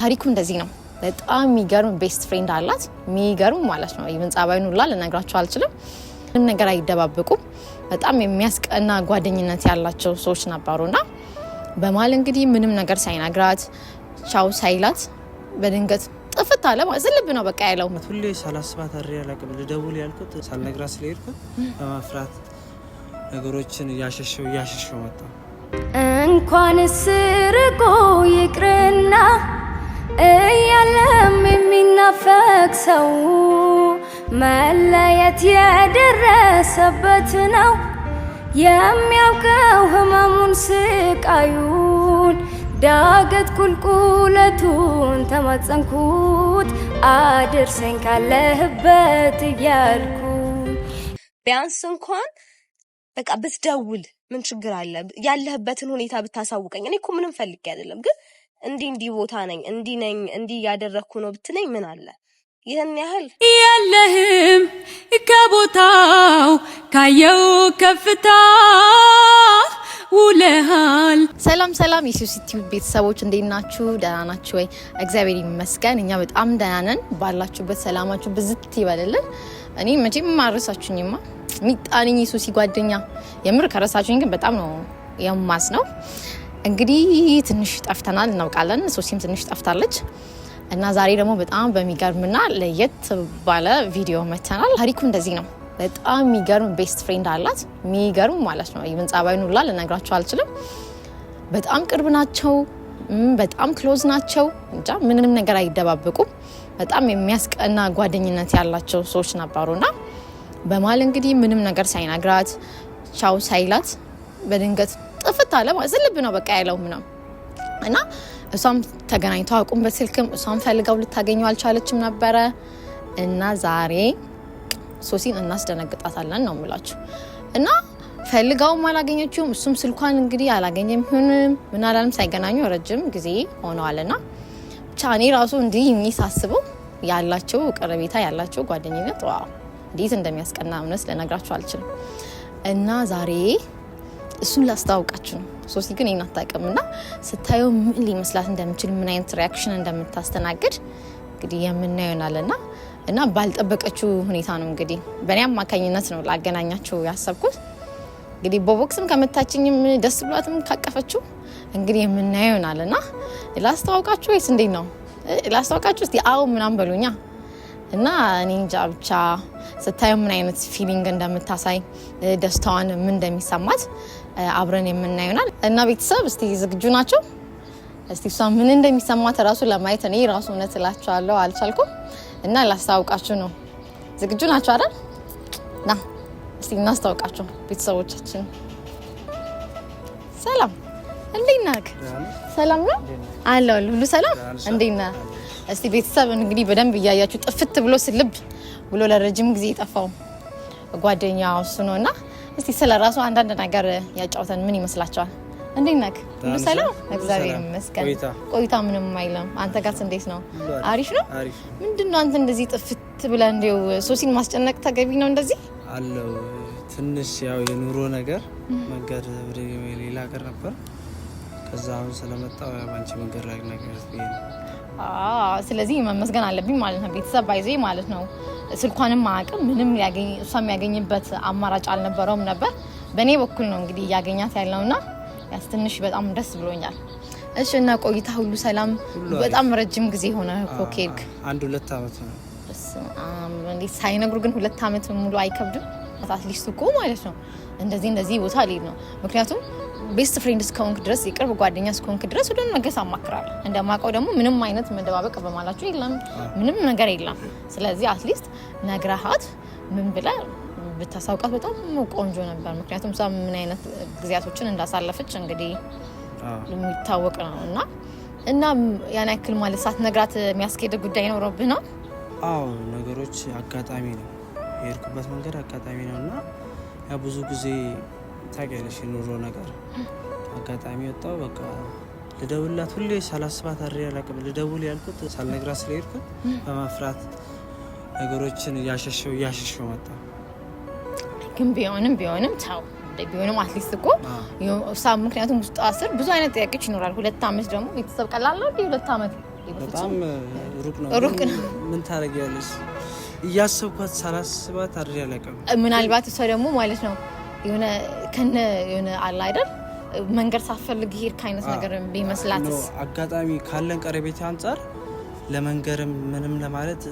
ታሪኩ እንደዚህ ነው። በጣም የሚገርም ቤስት ፍሬንድ አላት። የሚገርም ማለት ነው። ይሄን ጻባዩን ሁላ ልነግራችሁ አልችልም። ምንም ነገር አይደባበቁም። በጣም የሚያስቀና ጓደኝነት ያላቸው ሰዎች ነበሩና በማል እንግዲህ ምንም ነገር ሳይነግራት ቻው ሳይላት በድንገት ጥፍት አለ ማለት ዝልብ ነው በቃ ያለው። ሁሌ ሳላስባት አሪ ያላቀም ልደውል ያልኩት ሳልነግራት ስለሄድኩት በማፍራት ነገሮችን ያሸሸው መጣ። እንኳን ስርቆ ይቅርና እያለም የሚናፈቅ ሰው መለየት የደረሰበት ነው የሚያውቀው ህመሙን ስቃዩን። ዳገት ቁልቁለቱን ተማጸንኩት አድርሰኝ ካለህበት እያልኩ። ቢያንስ እንኳን በቃ ብትደውል ምን ችግር አለ? ያለህበትን ሁኔታ ብታሳውቀኝ። እኔ እኮ ምንም ፈልጌ አይደለም፣ ግን እንዲህ ቦታ ነኝ እንዲህ ነኝ እንዲህ ያደረኩ ነው ብትለኝ ምን አለ? ይሄን ያህል ያለህም ከቦታው ካየው ከፍታ ውለሃል። ሰላም የሱሲቲው ቤተሰቦች እንዴት ናችሁ? ደህና ናችሁ ወይ? እግዚአብሔር ይመስገን እኛ በጣም ደህና ነን። ባላችሁበት ሰላማችሁ ብዝት ይበልልን። እኔ መቼም ማረሳችሁኝማ ሚጣንኝ ሱሲ ጓደኛ የምር ከረሳችሁኝ ግን በጣም ነው የማስ ነው። እንግዲህ ትንሽ ጠፍተናል እናውቃለን። ሱሲም ትንሽ ጠፍታለች እና ዛሬ ደግሞ በጣም በሚገርምና ለየት ባለ ቪዲዮ መተናል። ታሪኩ እንደዚህ ነው። በጣም የሚገርም ቤስት ፍሬንድ አላት። የሚገርም ማለት ነው። ይሄን ጻባዩን ሁላ ልነግራችሁ አልችልም። በጣም ቅርብ ናቸው። በጣም ክሎዝ ናቸው። እንጃ ምንም ነገር አይደባበቁም። በጣም የሚያስቀና ጓደኝነት ያላቸው ሰዎች ነበሩና በማል እንግዲህ ምንም ነገር ሳይነግራት ቻው ሳይላት በድንገት ጥፍት አለ ማለት ዝልብ ነው በቃ ያለው ምናምን እና እሷም ተገናኝተው አቁም በስልክም እሷም ፈልጋው ልታገኘው አልቻለችም ነበረ እና ዛሬ ሶሲን እናስደነግጣታለን ነው የምላችሁ። እና ፈልጋውም አላገኘችውም። እሱም ስልኳን እንግዲህ አላገኘም ይሁንም ምን አላለም። ሳይገናኙ ረጅም ጊዜ ሆነዋልና ብቻ እኔ ራሱ እንዲህ ሳስበው ያላቸው ቀረቤታ ያላቸው ጓደኝነት ዋው እንዴት እንደሚያስቀና እውነት ልነግራችሁ አልችልም። እና ዛሬ እሱን ላስተዋውቃችሁ ነው። ሶሲ ግን ይሄን አታውቅምና ስታየው ምን ሊመስላት እንደምችል ምን አይነት ሪአክሽን እንደምታስተናግድ እንግዲህ የምናየው ይሆናልና እና ባልጠበቀችው ሁኔታ ነው እንግዲህ በእኔ አማካኝነት ነው ላገናኛችሁ ያሰብኩት። እንግዲህ በቦክስም ከመታችኝም ደስ ብሏትም ካቀፈችው እንግዲህ የምናየው ይሆናልና ላስተዋውቃችሁ ወይስ እንዴት ነው? ላስተዋውቃችሁ እስቲ አው ምናምን በሉኛ። እና እኔ እንጃ ብቻ ስታየው ምን አይነት ፊሊንግ እንደምታሳይ ደስታዋን ምን እንደሚሰማት አብረን የምናየው ይሆናል። እና ቤተሰብ እስቲ ዝግጁ ናቸው? እስቲ እሷ ምን እንደሚሰማት ራሱ ለማየት እኔ ራሱ እውነት እላችኋለሁ አልቻልኩም። እና ላስተዋውቃችሁ ነው። ዝግጁ ናችሁ አይደል? ና እስቲ እናስተዋውቃችሁ ቤተሰቦቻችን። ሰላም እንዴት ነህ? ሰላም ነው አለው ሁሉ ሰላም እንዴት ነህ? እስቲ ቤተሰብ እንግዲህ በደንብ እያያችሁ ጥፍት ብሎ ስልብ ብሎ ለረጅም ጊዜ የጠፋው ጓደኛው እሱ ነውና እስቲ ስለራሱ አንዳንድ ነገር ያጫውተን። ምን ይመስላችኋል? እንዴት ነህ? ሁሉ ሰላም እግዚአብሔር ይመስገን። ቆይታ ምንም አይልም። አንተ ጋርስ እንዴት ነው? አሪፍ ነው። ምንድነው አንተ እንደዚህ ጥፍት ብለህ እንደው ሶሲን ማስጨነቅ ተገቢ ነው እንደዚህ አለው? ትንሽ ያው የኑሮ ነገር መንገድ ወደ ሌላ ሀገር ነበር። ከዛ አሁን ስለመጣው ያንቺ መንገድ ላይ ነገር ስለዚህ መመስገን አለብኝ ማለት ነው። ቤተሰብ ባይዜ ማለት ነው። ስልኳንም አያውቅም ምንም እሷም ያገኝበት አማራጭ አልነበረውም ነበር። በእኔ በኩል ነው እንግዲህ እያገኛት ያለውና ያስተንሽ በጣም ደስ ብሎኛል። እሺ እና ቆይታ ሁሉ ሰላም? በጣም ረጅም ጊዜ ሆነ እኮ ኬክ 1-2 አመት ነው። እንዴት ሳይነግሩ ግን 2 አመት ሙሉ አይከብድም? አትሊስት እኮ ማለት ነው እንደዚህ ቦታ ልሄድ ነው። ምክንያቱም ቤስት ፍሬንድ እስከሆንክ ድረስ የቅርብ ጓደኛ እስከሆንክ ድረስ ሁሉንም ነገር አማክራለሁ። እንደማውቀው ደግሞ ምንም አይነት መደባበቅ በማላችሁ የለም፣ ምንም ነገር የለም። ስለዚህ አትሊስት ነግረሃት ምን ብለህ ብታሳውቃት በጣም ቆንጆ ነበር። ምክንያቱም እሷ ምን አይነት ጊዜያቶችን እንዳሳለፈች እንግዲህ የሚታወቅ ነውና እና ያን ያክል ማለት ሳትነግራት የሚያስኬድ ጉዳይ ኖሮብህ ነው? አዎ ነገሮች አጋጣሚ ነው የሄድኩበት መንገድ አጋጣሚ ነውና ያ ብዙ ጊዜ ታውቂያለሽ የኑሮ ነገር አጋጣሚ ወጣው። በቃ ልደውልላት ሁሌ ሳላስባት አሪ ያላቀም ልደውል ያልኩት ሳልነግራት ስለሄድኩት በማፍራት ነገሮችን ያሸሸው መጣ። ግን ቢሆንም ታው ቢሆንም አትሊስት እኮ ምክንያቱም ውስጥ አስር ብዙ አይነት ጥያቄዎች ይኖራል። 2 አመት ደግሞ ቤተሰብ ቀላል ነው። 2 አመት በጣም ሩቅ ነው ምን ታረጊያለሽ እያሰብኳት ሳላስባት አድሬ አላውቅም ምናልባት እሷ ደግሞ ማለት ነው የሆነ አለ አይደል መንገር ሳፈልግ ሄድ ካይነት ነገር ቢመስላትስ አጋጣሚ ካለን ቀረቤት አንፃር ለመንገርም ምንም ለማለት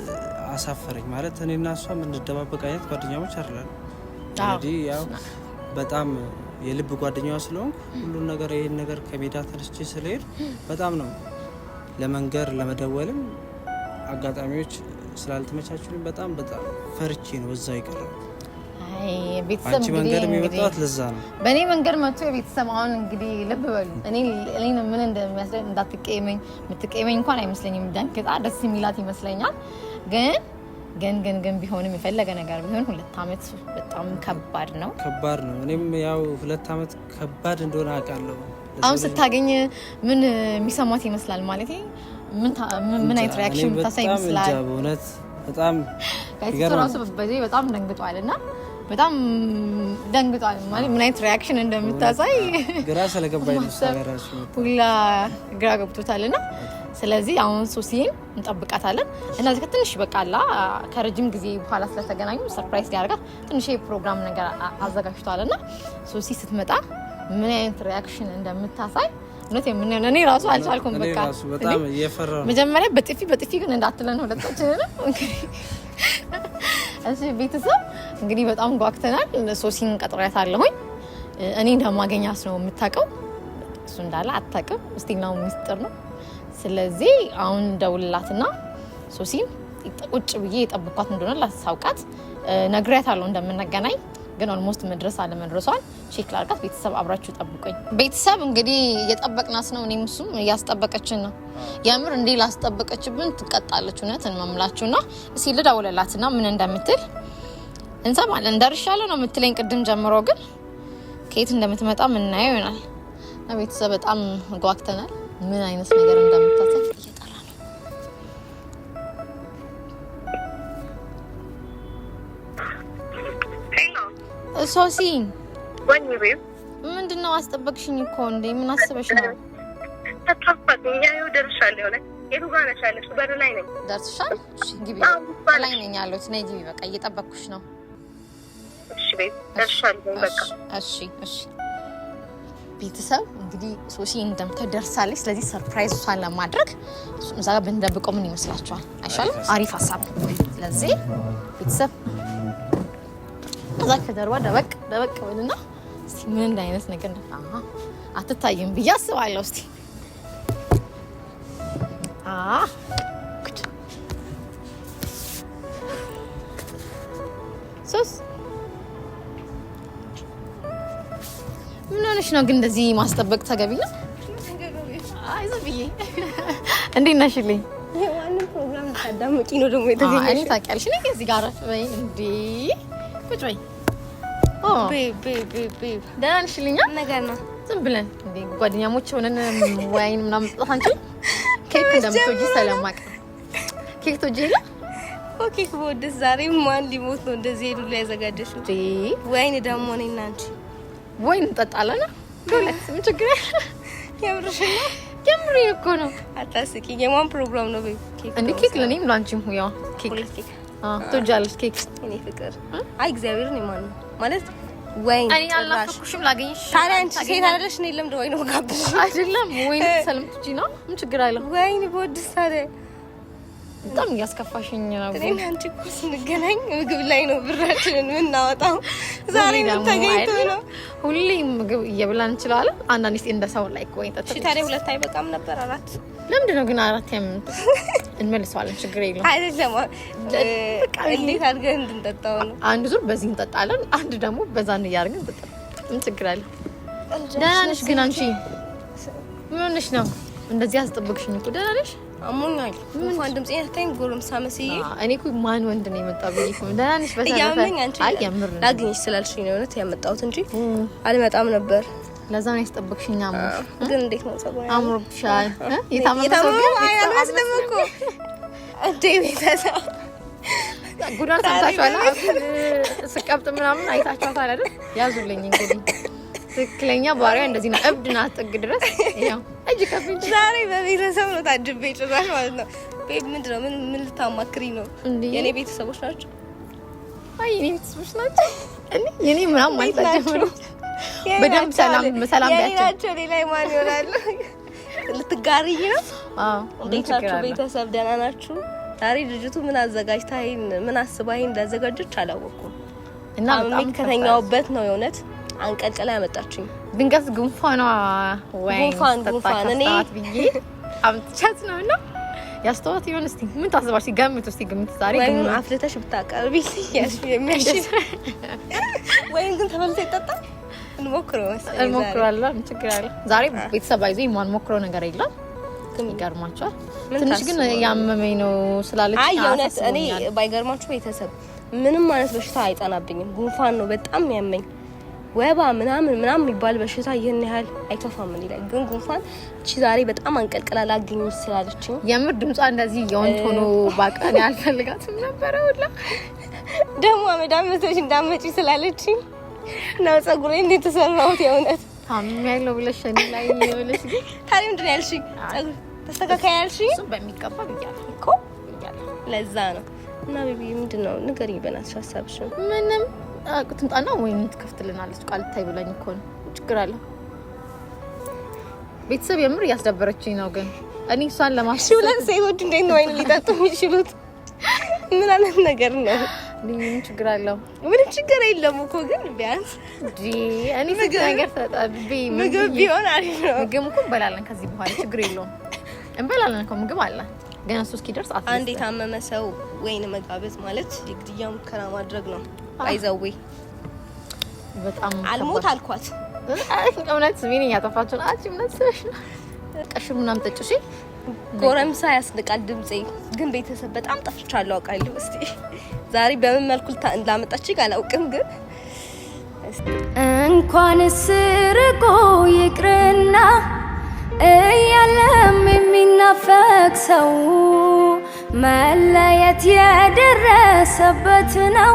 አሳፈረኝ ማለት እኔና እሷ ምን እንደደባበቅ አይነት ጓደኛሞች አይደለም እንግዲህ ያው በጣም የልብ ጓደኛዋ ስለሆንኩ ሁሉ ነገር ይሄን ነገር ከሜዳ ተነስቼ ስለሄድ በጣም ነው ለመንገር ለመደወልም አጋጣሚዎች ስላልተመቻቹልኝ በጣም ፈርቼ ነው እዛው ይቀርብ ቤተሰብ መንገር የሚወጣት ለዛ ነው በእኔ መንገር መጥቶ የቤተሰብ አሁን እንግዲህ ልብ በሉ እኔ ምን እንደሚያስደግ እንዳትቀየመኝ ምትቀየመኝ እንኳን አይመስለኝም ደንግጣ ደስ የሚላት ይመስለኛል ግን ቢሆንም የፈለገ ነገር ቢሆን 2 አመት በጣም ከባድ ነው እኔም ያው 2 አመት ከባድ እንደሆነ አውቃለሁ አሁን ስታገኝ ምን የሚሰማት ይመስላል ማለት ምን አይነት ሪአክሽን ታሳይ ይመስላል በእውነት በጣም ጋይስ በጣም ደንግጧልና በጣም ደንግጧል ማለት ምን አይነት ሪአክሽን እንደምታሳይ ግራ ስለገባኝ ነው ሳገራሽ ሁላ ግራ ገብቶታልና ስለዚህ አሁን ሶሲን እንጠብቃታለን እና እዚህ ትንሽ በቃላ ከረጅም ጊዜ በኋላ ስለተገናኙ ሰርፕራይዝ ያደርጋት ትንሽ የፕሮግራም ነገር አዘጋጅቷልና ሶሲ ስትመጣ ምን አይነት ሪአክሽን እንደምታሳይ እኔ ራሱ አልቻልኩም በቃ በጣም እየፈራሁ ነው መጀመሪያ በጥፊ ግን እንዳትለን ሁለታችንን እሺ ቤተሰብ እንግዲህ በጣም ጓግተናል ሶሲን ቀጥሬያታለሁኝ እኔ እንደማገኛት ነው የምታውቀው እሱ እንዳለ አታውቅም እስቲናው ሚስጥር ነው ስለዚህ አሁን ደውልላትና ሶሲን ቁጭ ብዬ የጠብቋት እንደሆነ ላሳውቃት ነግሬያታለሁ እንደምንገናኝ ግን ኦልሞስት መድረሷን ቼክ ላድርጋት ቤተሰብ አብራችሁ ጠብቁኝ ቤተሰብ እንግዲህ እየጠበቅናት ነው እኔም እሱም እያስጠበቀችን ነው ያምር እንዴ ላስጠበቀችብን ትቀጣለች እውነት እንመምላችሁና እስኪ ልደውልላትና ምን እንደምትል እንሰማለን ደርሻለሁ ነው የምትለኝ ቅድም ጀምሮ ግን ከየት እንደምትመጣ ምናየው ይሆናል እና ቤተሰብ በጣም ጓግተናል ምን አይነት ነገር እንደምታሳይ እየጠራ ነው ሶሲ ወንዬ ቤት ምንድነው አስጠበቅሽኝ እኮ እንዴ ምን አስበሽ ነው ተጣጣኝ ያው ደርሻለሁ ላይ የቱ ጋር ነሽ ያለሽው በር ላይ ነኝ ደርሻል እሺ ግቢ ላይ ነኝ ያለሁት ነይ ግቢ በቃ እየጠበቅኩሽ ነው እሺ ቤት ደርሻለሁ በቃ እሺ ቤተሰብ እንግዲህ ሶሲ እንደምትደርሳለች ስለዚህ ሰርፕራይዝ እሷን ለማድረግ እዛ ጋር ብንደብቀው ምን ይመስላችኋል አይሻልም አሪፍ ሀሳብ ስለዚህ ቤተሰብ አዛክ ደርዋ ደበቅ ወልና እስቲ ምን እንዳይነት ነገር ነው አትታይም ብዬ አስባለሁ እስቲ ሶስ ምን ሆነሽ ነው ግን እንደዚህ ማስጠበቅ ተገቢ ነው አይዘብዬ እንዴ ነሽልኝ የዋንን ፕሮግራም ታዳምቂ ነው ደግሞ የተገኘሽ እኔ ታውቂያለሽ እኔ እዚህ ጋር ወይ እንዴ ቁጭ በይ ቤ ደህና ነሽልኛ ነገር ነው ዝም ብለን እንዴ ጓደኛሞች ሆነን ዋይን ምናምን አንቺ ኬክ እንደምትወጂ ሰላማቅ ኬክ ትወጂላ ኬክ ወደስ ዛሬ ማን ሊሞት ነው እንደዚህ ሄዱ ላይ ያዘጋጀሽው ወይን ደግሞ ነኝና አንቺ ወይን እንጠጣለን ሁለት ምን ችግር ያምርሽና ጀምሪ እኮ ነው አታስቂ የማን ፕሮግራም ነው ኬክ እንዴ ኬክ ለኔም ላንቺም ሁያ ኬክ ትወጃለሽ ኬክ እኔ ፍቅር አይ እግዚአብሔር ነው ማን ማለት ወይን እኔ አላፈኩሽም ላገኝሽ ታዲያ አንቺ ሴት አይደለሽ ነው ለምን ወይን ወጋብሽ አይደለም ወይን ሰለምትጂ ነው ምን ችግር አለው ወይን ቦድስ ታዲያ በጣም ያስከፋሽኝ ነው እኔ አንቺ እኮ ስንገናኝ ምግብ ላይ ነው ብራችንን ምናወጣው ዛሬ ምን ተገኝቶ ነው ሁሌ ምግብ እየበላን እንችላለን አንዳንዴ እንደ ሰው ላይ ቆይ ተጠጥ እሺ ታዲያ ሁለት አይበቃም ነበር አራት ለምንድነው ግን አራት እንመልሰዋለን ችግር የለውም አይደለም እንዴት አድርገን እንድንጠጣው ነው አንድ ዙር በዚህ እንጠጣለን አንድ ደግሞ በዛ እንያርገን እንጠጣለን ምን ችግር አለ ደህና ነሽ ግን አንቺ ምን ሆነሽ ነው እንደዚህ አስጠበቅሽኝ እኮ ደህና ነሽ አሞኛል እንኳን ድምጽ ያታኝ ጎረምሳ መስዬ እኔ እኮ ማን ወንድ ነው የመጣው ብዬሽ ነው ደህና ነሽ በተረፈ ያመኝ አንቺ ላግኝሽ ስላልሽኝ ነው እውነት ያመጣሁት እንጂ አልመጣም ነበር ለዛ ነው ያስጠበቅሽኝ አሞሽ ግን እንዴት ነው ጸጉር አምሮብሻል የታመመው አይመስልም እኮ እንዴ ቤተሰብ ጉዳን ሰምታችኋል ስቀብጥ ምናምን አይታችኋታል አይደል ያዙልኝ እንግዲህ ትክክለኛ ባህሪዋ እንደዚህ ነው። እብድ ናት ጥግ ድረስ ያው እጅ ከፍንጭ ዛሬ በቤተሰብ ነው ታጅቤ ጭራሽ ማለት ነው። ቤት ምንድነው? ምን ልታማክሪኝ ነው? የኔ ቤተሰቦች ናቸው። አይ የኔ ቤተሰቦች ናቸው። የኔ ምናምን ማለት ነው። በደምብ ሰላም ያቸው ሌላ ማን ይሆናል? ልትጋሪኝ ነው? አዎ እንዴት ናችሁ ቤተሰብ? ደህና ናችሁ? ዛሬ ልጅቱ ምን አዘጋጅታ ምን አስባ እንዳዘጋጀች አላወኩም። እና በጣም ከተኛውበት ነው የእውነት አንቀልቀላ ያመጣችኝ። ድንገት ጉንፋኗ ወይ ጉንፋን እኔ ብዬ አምጥቻት ነውና ያስተዋት ይሆን? እስቲ ምን ታስባሽ? ገምት እስቲ ግምት። ዛሬ ግን አፍልተሽ ብታቀርቢልኝ የሚያሽል ወይም ግን ተመልሶ ይጠጣል። እንሞክራለን። ችግር አለ። ዛሬ ቤተሰብ አይዞ የማን ሞክረው ነገር የለም። ይገርማችኋል። ትንሽ ግን ያመመኝ ነው ስላለች የእውነት እኔ ባይገርማችሁ ቤተሰብ ምንም ማለት በሽታ አይጣናብኝም። ጉንፋን ነው በጣም ያመኝ። ወባ ምናምን የሚባል በሽታ ይሄን ያህል አይተፋም ይላል። ግን ጉንፋን እቺ ዛሬ በጣም አንቀልቅላ ላገኝ ስላለችኝ የምር ድምጿ እንደዚህ የወንት ሆኖ ባቃኔ አልፈልጋትም ነበር። ሁላ ደሞ አመዳመቶች እንዳመጪ ስላለችኝ ነው ጸጉሬ እንዴት ተሰራሁት የእውነት ታምኛለሁ ብለሽ እኔ ላይ ይኸውልሽ። ግን ታዲያ ምንድን ያልሽኝ? ጸጉር ተስተካካይ ያልሽኝ እሱ በሚቀባ ብያለሁ እኮ ለዛ ነው። እና ቤቢ ምንድነው ንገሪኝ በእናትሽ ሀሳብሽን። ምንም ትምጣና ወይን ትከፍትልናለች ቃል ታይ ብላኝ እኮ ነው። ችግር አለ ቤተሰብ የምር ያስደበረችኝ ነው። ግን እኔ እሷን ለማስሽ ሁለት ሴቶች እንዴት ነው ወይን ሊጠጡ የሚችሉት? ምን አይነት ነገር ነው? ምን ችግር አለው? ምንም ችግር የለም እኮ ግን ቢያንስ እኔ ነገር ተጣብቤ ምግብ ቢሆን አሪፍ ነው። ምግብ እኮ እንበላለን ከዚህ በኋላ ችግር የለውም። እንበላለን እኮ ምግብ አለ። ግን እሱ እስኪደርስ አንዴ ታመመ ሰው ወይን መጋበዝ ማለት የግድያ ሙከራ ማድረግ ነው። አይዘዌ በጣም አልሞት አልኳት። እውነት ምን ያጠፋችሁ አቺ ምን ስለሽ ቀሽሙ ምናምን ጠጭሽ ጎረምሳ ያስንቃል ድምጼ። ግን ቤተሰብ በጣም ጠፍቻለሁ አውቃለሁ። እስቲ ዛሬ በምን መልኩ እንዳመጣችኝ አላውቅም። ግን እንኳን ስርቆ ይቅርና እያለም የሚናፈቅ ሰው መለየት የደረሰበት ነው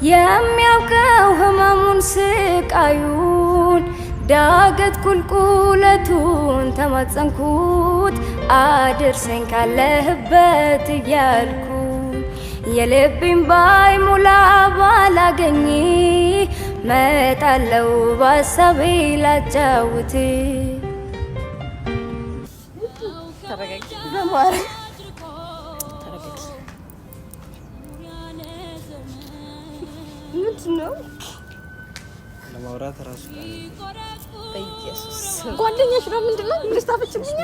የሚያውቀው ህመሙን ስቃዩን። ዳገት ቁልቁለቱን ተማጸንኩት አድርሰኝ ካለህበት እያልኩ የልቤን ባይሞላ ባላገኝ መጣለው ባሳቤ ላጫውት። ተረጋጊ በማረ ምንድነው ለማውራት ራሱ በኢየሱስ ጓደኛሽ ነው? ምንድነው ልስታፈችልኝ?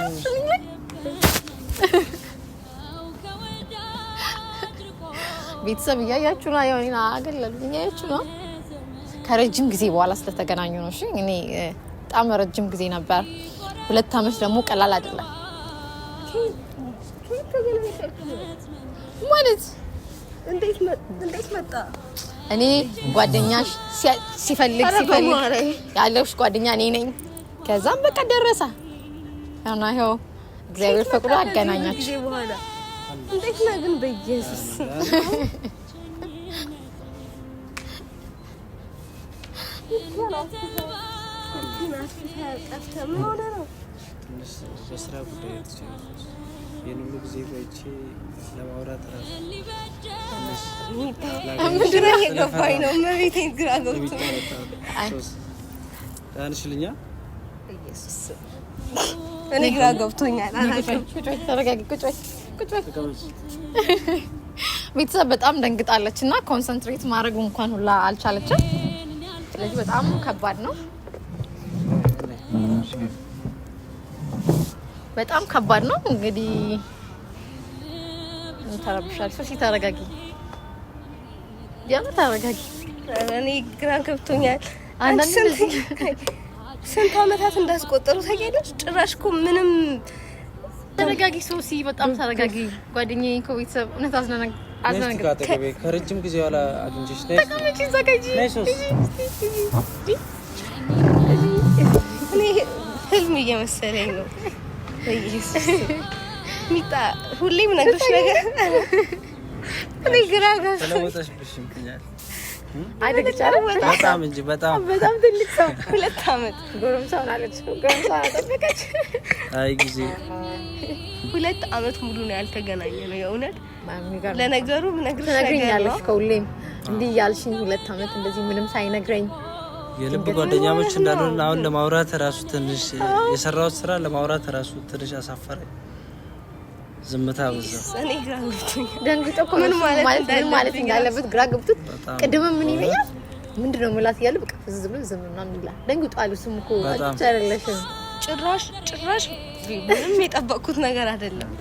ቤተሰብ እያያችሁ ነው። ያው እኔና አገለሉኝ እያያችሁ ነው። ከረጅም ጊዜ በኋላ ስለተገናኙ ነው። እሺ እኔ በጣም ረጅም ጊዜ ነበር። 2 አመት ደግሞ ቀላል አይደለም ማለት። እንዴት መጣ? እኔ ጓደኛሽ ሲፈልግ ያለሽ ጓደኛ እኔ ነኝ። ከዛም በቃ ደረሰ እና ይኸው እግዚአብሔር ፈቅዶ አገናኛችሁ። ጊዜ በኋላ እንዴት ነው ግን? በኢየሱስ በስራ ጉዳይ ተቻለች። የኑሉ ጊዜ ቆይቼ ለማውራት ራሱ ምንድነው የገባኝ ነው መሬቴን ግራ ገብቶ ታንሽልኛ ኢየሱስ እኔ ግራ ገብቶኛል። ተረጋጊ። ቁጭ ቤተሰብ በጣም ደንግጣለች እና ኮንሰንትሬት ማድረግ እንኳን ሁላ አልቻለችም። ስለዚህ በጣም ከባድ ነው። በጣም ከባድ ነው። እንግዲህ ተረብሻል። ሶሲ ተረጋጊ፣ ያው ተረጋጊ። እኔ ግራ ገብቶኛል። ስንት አመታት እንዳስቆጠሩ ታውቂያለሽ? ጭራሽ እኮ ምንም። ተረጋጊ ሶሲ፣ በጣም ተረጋጊ። ጓደኛዬ እኮ ቤተሰብ እውነት አዝናናኝ። ከረጅም ጊዜ በኋላ አግኝቼሽ ነይ። ተቀመጪ፣ ዘጋጂ። እኔ ህልም እየመሰለኝ ነው። በኢየሱስ ሚጣ ሁሌም ነገርሽ ነገር እኔ ግራ ገብቶኛል። ስለወጣሽብሽ ምክንያት አይደግቻለ በጣም እንጂ በጣም ትልቅ ሰው 2 አመት ጎረምሳው አለች ጎረምሳው አጠበቀች አይ ጊዜ 2 አመት ሙሉ ነው ያልተገናኘ ነው የእውነት ማሚጋር ለነገሩ ነግረኛለሽ ከሁሌም እንዲህ ያልሽኝ 2 አመት እንደዚህ ምንም ሳይነግረኝ የልብ ጓደኛሞች እንዳሉን አሁን ለማውራት ራሱ ትንሽ የሰራው ስራ ለማውራት ራሱ ትንሽ አሳፈረኝ ዝምታ በዛ እኔ ግራ ገብቶኝ ደንግጦ ምን ማለት እንዳለበት ግራ ገብቶት ቅድም ምን ይበኛል ምንድነው ማለት ያለ በቃ ፍዝዝ ብሎ ዝምና እንላ ደንግጧል እሱም እኮ አጭርለሽ ጭራሽ ምንም የጠበቅኩት ነገር አይደለም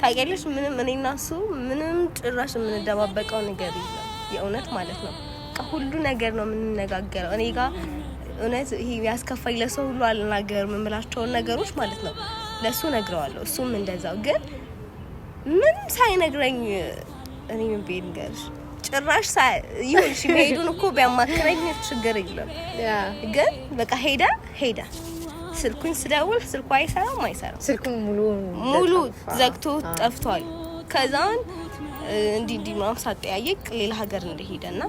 ታውቂያለሽ ምንም እኔና እሱ ምንም ጭራሽ የምንደባበቀው ነገር የለም የእውነት ማለት ነው ሁሉ ነገር ነው የምንነጋገረው እኔ ጋር እውነት ይሄ ያስከፋኝ ለሰው ሁሉ አልናገርም የምላቸው ነገሮች ማለት ነው ለሱ ነግረዋለሁ እሱም እንደዛው ግን ምን ሳይነግረኝ እኔ ምን ቢንገርሽ ጭራሽ ይሁንሽ ሄዱን እኮ ቢያማክረኝ ችግር የለም ግን በቃ ሄዳ ስልኩን ስደውል ስልኩ አይሰራም ስልኩን ሙሉ ዘግቶ ጠፍቷል ከዛን እንዲህ ምናምን ሳጠያየቅ ሌላ ሀገር እንደሄደና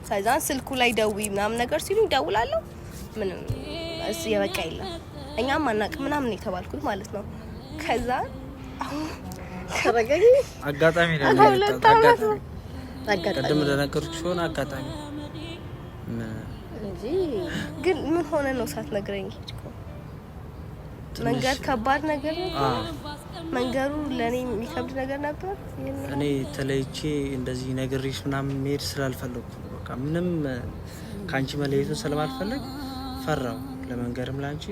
ከዛን ስልኩ ላይ ደውይ ምናምን ነገር ሲሉኝ ደውላለሁ ምንም የበቃ የለም እኛም ማናቅ ምናምን የተባልኩት ማለት ነው ከዛ ተረጋጊ አጋጣሚ ነው ቀደም ለነገርኩሽ ሆነ አጋጣሚ እንጂ ግን ምን ሆነ ነው ሳትነግረኝ ሄድኩ መንገድ ከባድ ነገር ነው መንገሩ ለኔ የሚከብድ ነገር ነበር እኔ ተለይቼ እንደዚህ ነግሬሽ ምናምን መሄድ ስላልፈለኩ በቃ ምንም ካንቺ መለየቱን ስለማልፈልግ ፈራው ለመንገርም ላንቺ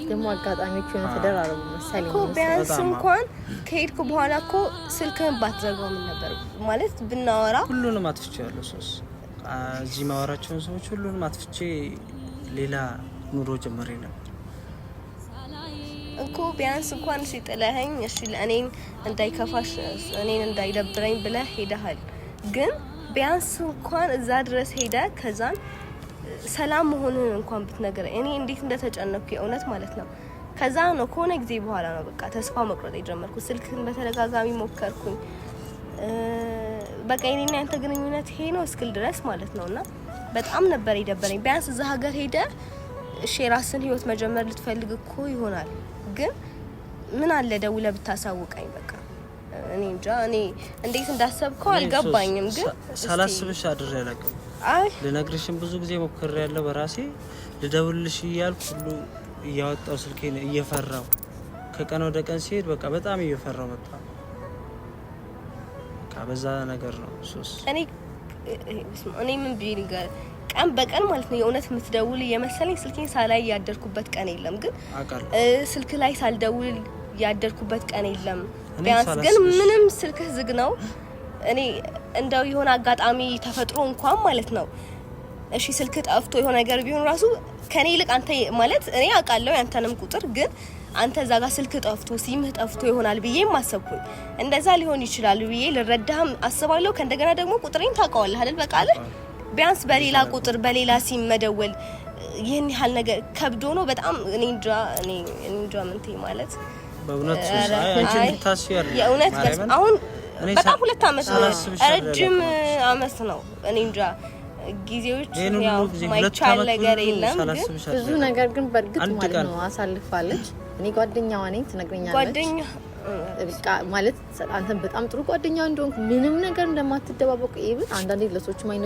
ደግሞ አጋጣሚዎች ሆነ ተደራረቡ መሰለኝ እኮ ቢያንስ እንኳን ከሄድኩ በኋላ እኮ ስልክህን ባትዘጋው ምን ነበር ማለት ብናወራ ሁሉንም አጥፍቼዋለሁ ሶስ እዚህ ማወራቸውን ሰዎች ሁሉንም አጥፍቼ ሌላ ኑሮ ጀመሬ ነበር እኮ ቢያንስ እንኳን ሲጥለኸኝ እሺ ለእኔን እንዳይከፋሽ እኔን እንዳይደብረኝ ብለህ ሄደሃል ግን ቢያንስ እንኳን እዛ ድረስ ሄደ ከዛን ሰላም መሆንን እንኳን ብትነግረኝ እኔ እንዴት እንደተጨነኩ የእውነት ማለት ነው ከዛ ነው ከሆነ ጊዜ በኋላ ነው በቃ ተስፋ መቁረጥ የጀመርኩት ስልክን በተደጋጋሚ ሞከርኩኝ በቃ እኔና ያንተ ግንኙነት ይሄ ነው እስክል ድረስ ማለት ነውና በጣም ነበር የደበረኝ ቢያንስ እዛ ሀገር ሄደ እሺ ራስን ህይወት መጀመር ልትፈልግ እኮ ይሆናል ግን ምን አለ ደውለህ ብታሳውቀኝ በቃ እኔ እንጃ እኔ እንዴት እንዳሰብከው አልገባኝም ግን ሳላስብሽ አድሬ አላውቅም አይ ለነግርሽም ብዙ ጊዜ ሞክሬያለሁ በራሴ ልደውልልሽ እያልኩ ሁሉ እያወጣው ስልኬን እየፈራው ከቀን ወደ ቀን ሲሄድ በቃ በጣም እየፈራው መጣ በዛ ነገር ነው ሶስ እኔ ምን ቢልጋ ቀን በቀን ማለት ነው የእውነት የምትደውል የመሰለኝ ስልኬን ሳላይ ያደርኩበት ቀን የለም ግን ስልክ ላይ ሳልደውል ያደርኩበት ቀን የለም ቢያንስ ግን ምንም ስልክህ ዝግ ነው እኔ እንደው የሆነ አጋጣሚ ተፈጥሮ እንኳን ማለት ነው እሺ ስልክ ጠፍቶ የሆነ ነገር ቢሆን ራሱ ከኔ ይልቅ አንተ ማለት እኔ አውቃለሁ ያንተንም ቁጥር ግን አንተ እዛ ጋር ስልክ ጠፍቶ ሲምህ ጠፍቶ ይሆናል ብዬ ማሰብኩኝ እንደዛ ሊሆን ይችላል ብዬ ልረዳህም አስባለሁ ከእንደገና ደግሞ ቁጥሬን ታውቀዋለህ አይደል በቃ አለ ቢያንስ በሌላ ቁጥር በሌላ ሲም መደወል ይሄን ያህል ነገር ከብዶ ነው በጣም እኔ እንጃ ምንቴ ማለት በእውነት አንቺ ታስያለሽ የእውነት አሁን በጣም 2 አመት ነው ረጅም አመት ነው እኔ እንጃ ጊዜዎች ያው ማይቻል ነገር የለም ብዙ ነገር ግን በርግጥ ማለት ነው አሳልፋለች እኔ ጓደኛዋ ነኝ ትነግረኛለች ጓደኛ በቃ ማለት አንተን በጣም ጥሩ ጓደኛ እንደሆንኩ ምንም ነገር እንደማትደባበቁ ይብን አንዳንዴ ለሰዎች ማይ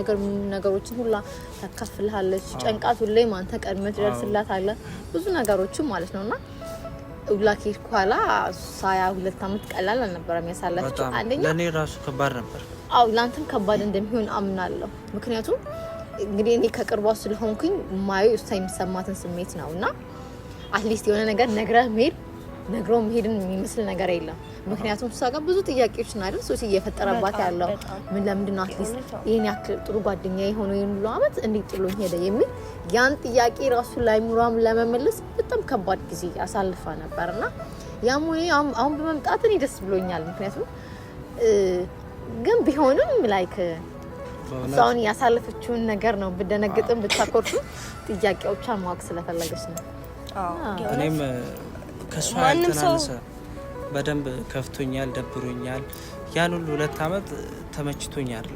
ነገሮችን ሁላ ታካፍልሃለች ጨንቃት ሁሌ ማንተ ቀድመህ ትደርስላታለህ ብዙ ነገሮችን ማለት ነውና ኡላኪ ኳላ 22 አመት ቀላል አልነበረም ያሳለፈችው አንደኛ ለኔ ራሱ ከባድ ነበር አው ላንተም ከባድ እንደሚሆን አምናለሁ ምክንያቱም እንግዲህ እኔ ከቅርቧ ስለሆንኩኝ ማየው እሷ የሚሰማትን ስሜት ነውና አትሊስት የሆነ ነገር ነግሮ መሄድን የሚመስል ነገር የለም ምክንያቱም እሷ ጋር ብዙ ጥያቄዎች ናቸው ሶሲ እየፈጠረባት ያለው ምን ለምንድነው አትሊስት ይሄን ያክል ጥሩ ጓደኛ የሆነው ይሁን አመት እንዴት ጥሎኝ ሄደ የሚል ያን ጥያቄ ራሱ ላይ ሙራም ለመመለስ በጣም ከባድ ጊዜ ያሳልፋ ነበርና ያሙኔ አሁን በመምጣት እኔ ደስ ብሎኛል ምክንያቱም ግን ቢሆንም ላይክ ሶኒ ያሳለፈችውን ነገር ነው በደነግጥም ብታቆርጡ ጥያቄዎቿን ማወቅ ስለፈለገች ነው እኔም ከሷ ያልተናነሰ በደንብ ከፍቶኛል፣ ደብሮኛል። ያን ሁሉ 2 አመት ተመችቶኛል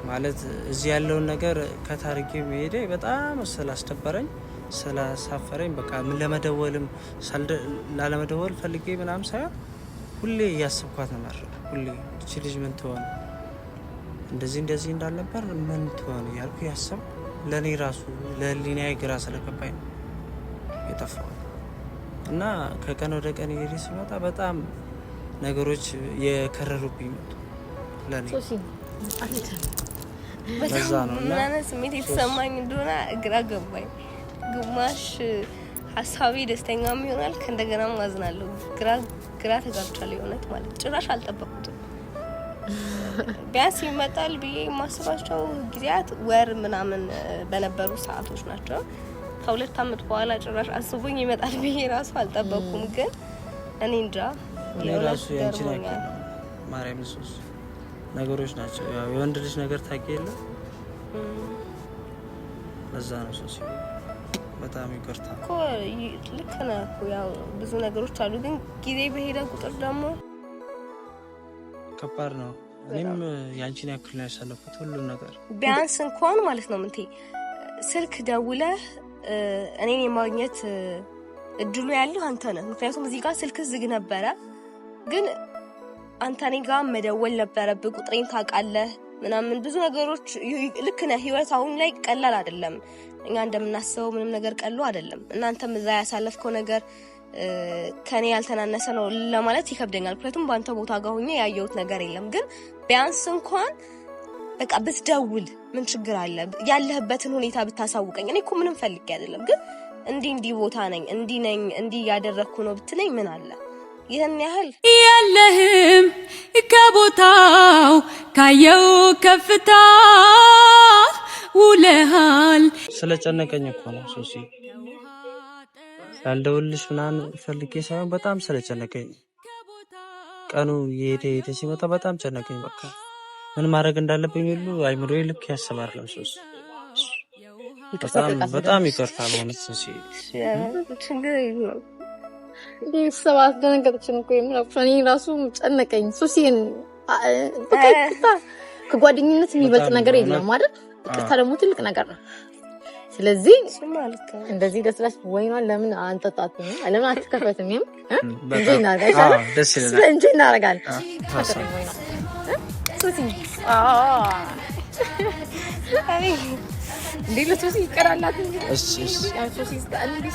ማለት እዚህ ያለውን ነገር ከታሪኬ መሄዴ በጣም ስላስደበረኝ ስላሳፈረኝ በቃ ምን ለመደወልም ላለመደወል ፈልጌ ምናምን ሳይሆን ሁሌ እያሰብኳት ነበር። ሁሌ እቺ ልጅ ምን ትሆን እንደዚህ እንዳልነበር ምን ትሆን ያልኩ ያሰብ ለኔ ራሱ ለሊናዬ ግራ ስለገባኝ ነው የጠፋው እና ከቀን ወደ ቀን እየሄደ ሲመጣ በጣም ነገሮች የከረሩብኝ መጡ ለኔ በዛ ነው እና ስሜት የተሰማኝ እንደሆነ ግራ ገባኝ። ግማሽ ሀሳቤ ደስተኛም ይሆናል ከእንደገና ማዝናለሁ። ግራ ተጋብቻለሁ የሆነት ማለት ጭራሽ አልጠበቅኩትም። ቢያንስ ይመጣል ብዬ የማስባቸው ጊዜያት ወር ምናምን በነበሩ ሰዓቶች ናቸው። ከ2 አመት በኋላ ጭራሽ አስቦኝ ይመጣል ብዬ ራሱ አልጠበቅኩም። ግን እኔ እንጃ የራሱ ያንቺ ነገር ማርያም ኢየሱስ ነገሮች ናቸው። ያው የወንድ ልጅ ነገር ታውቂያለ። ለዛ ነው ሶሲ በጣም ይቅርታ እኮ ልክ ነህ እኮ ያው ብዙ ነገሮች አሉ። ግን ጊዜ በሄደ ቁጥር ደግሞ ከባድ ነው። እኔም ያንቺን ያክል ነው ያሳለፍኩት ሁሉ ነገር። ቢያንስ እንኳን ማለት ነው ምንቴ ስልክ ደውለህ እኔን የማግኘት እድሉ ያለው አንተ ነህ። ምክንያቱም እዚህ ጋር ስልክ ዝግ ነበረ። ግን አንተ እኔ ጋር መደወል ነበረብህ። ቁጥሬን ታውቃለህ ምናምን ብዙ ነገሮች ልክ ነህ። ህይወት አሁን ላይ ቀላል አይደለም። እኛ እንደምናስበው ምንም ነገር ቀሎ አይደለም። እናንተም እዛ ያሳለፍከው ነገር ከኔ ያልተናነሰ ነው ለማለት ይከብደኛል። ምክንያቱም በአንተ ቦታ ጋር ሆኜ ያየሁት ነገር የለም። ግን ቢያንስ እንኳን በቃ ብትደውል ምን ችግር አለ? ያለህበትን ሁኔታ ብታሳውቀኝ። እኔ እኮ ምንም ፈልጌ አይደለም። ግን እንዲህ ቦታ ነኝ፣ እንዲህ ያደረኩ ነው ብትለኝ ምን አለ? ይሄን ያህል የለህም ከቦታው ካየው ከፍታ ውለሃል። ስለጨነቀኝ እኮ ነው ሶሲ ያልደውልሽ ምናምን ፈልጌ ሳይሆን በጣም ስለጨነቀኝ ቀኑ የሄደ ሲመጣ በጣም ጨነቀኝ። በቃ ምን ማድረግ እንዳለብኝ ሁሉ አይምሮዬ ልክ ያሰባር ነው ሶሲ በጣም ይቅርታ ማለት ሶሲ ችግር የለውም። ቤተሰብ አስደነገጠችን እኮ እኔ ራሱ ጨነቀኝ። ሱሲን በቃ ከጓደኝነት የሚበልጥ ነገር የለም አይደል? ይቅርታ ደግሞ ትልቅ ነገር ነው። ስለዚህ እንደዚህ ደስላሽ ወይኗን ለምን አንጠጣትም? ለምን አትከፈትም? እንጂ እናረጋለን። ደስ ይላል። እንጂ እናረጋለን። ሱሲ እንዴ ለሱሲ ይቀራላት እንዴ? እሺ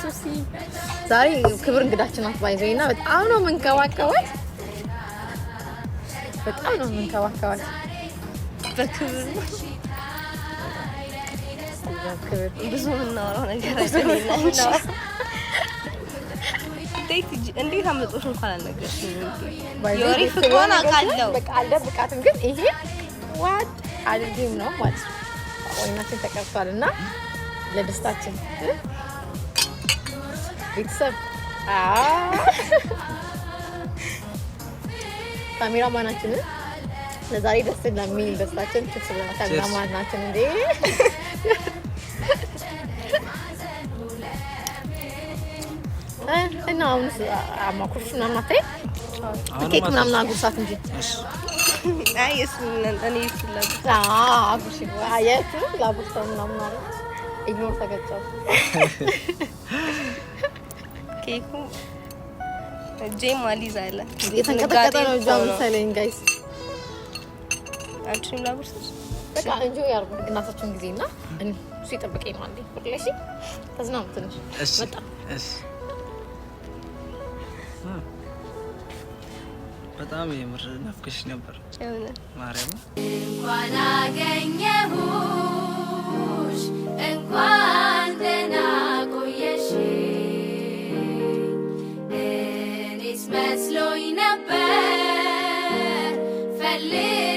ሱሲ ዛሬ ክብር እንግዳችን ናት ባይዘይና በጣም ነው መንከባከባት። በክብር ብዙ የምናወራው ነገር እንዴት አመጣሽ እንኳን አልነገርሽኝም። የወሬ ፍቅሯን አውቃለሁ። በቃ አልደብቃትም። ግን ይሄ ዋት አድርጌም ነው ማለት ነው። ወይናችን ተቀርቷልና ለደስታችን ቤተሰብ ካሜራማናችን ለዛሬ ደስ ለሚል ደስታችን ትክስ ብለና ካሜራማናችን እንዴ እና አሁንስ አማኩሽ ምናምን አትይ ኬክ ምናምን አጉርሳት እንጂ አይ እሱ እኔ ፍላጎት አጉርሽ አያቱ ላጉርሳ ምናምን ማለት ኢግኖር ተገጫው ኬኩ ጄም አሊዛለ የተንቀጠቀጠ ነው ጃም ሰለኝ ጋይስ አንቺም ላጉርስሽ በቃ እንጆ ያርጉ ግናታችን ጊዜና እኔ እሱ ይጠብቀኝ ማለት ነው። ፍቅለሽ ተዝናኑ ትንሽ መጣ እሺ በጣም የምር ናፍቀሽ ነበር ማርያም። እንኳን አገኘሁሽ እንኳን ደህና ቆየሽ እኔስ መስሎኝ ነበር ፈልጌ